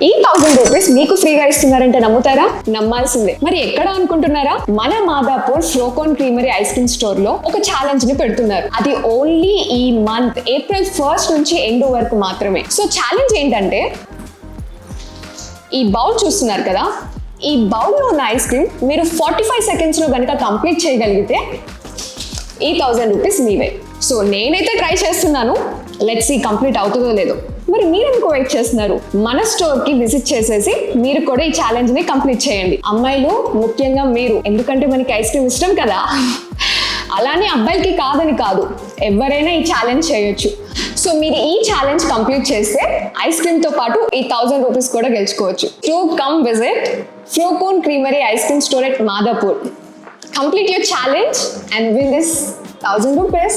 ఈ 1000 రూపీస్ మీకు ఫ్రీగా ఇస్తున్నారంటే నమ్ముతారా? నమ్మాల్సిందే. మరి ఎక్కడ అనుకుంటున్నారా? మన Madhapur Flocone creamery ice cream store లో ఒక ఛాలెంజ్ ని పెడుతున్నారు. అది ఓన్లీ ఈ మంత్ ఏప్రిల్ 1st నుంచి ఎండ్ వరకు మాత్రమే. సో ఛాలెంజ్ ఏంటంటే, ఈ బౌల్ చూస్తున్నారు కదా, ఈ బౌల్ లో ఉన్న ఐస్ క్రీమ్ మీరు 45 సెకండ్స్ లో కనుక కంప్లీట్ చేయగలిగితే ఈ 1000 రూపీస్ మీవే. సో నేనైతే ట్రై చేస్తున్నాను, లెట్స్ సీ కంప్లీట్ అవుతుందో లేదో. మరి మీరు ఎందుకు వెయిట్ చేస్తున్నారు? మన స్టోర్ కి విజిట్ చేసేసి మీరు కూడా ఈ ఛాలెంజ్ ని కంప్లీట్ చేయండి. అమ్మాయిలు ముఖ్యంగా మీరు, ఎందుకంటే మనకి ఐస్ క్రీమ్ ఇష్టం కదా. అలానే అబ్బాయిలకి కాదని కాదు, ఎవరైనా ఈ ఛాలెంజ్ చేయొచ్చు. సో మీరు ఈ ఛాలెంజ్ కంప్లీట్ చేస్తే ఐస్ క్రీమ్ తో పాటు ఈ 1000 రూపీస్ కూడా గెలుచుకోవచ్చు. To come visit Flocone creamery ice cream store at Madhapur. Complete your challenge and win this 1000 rupees.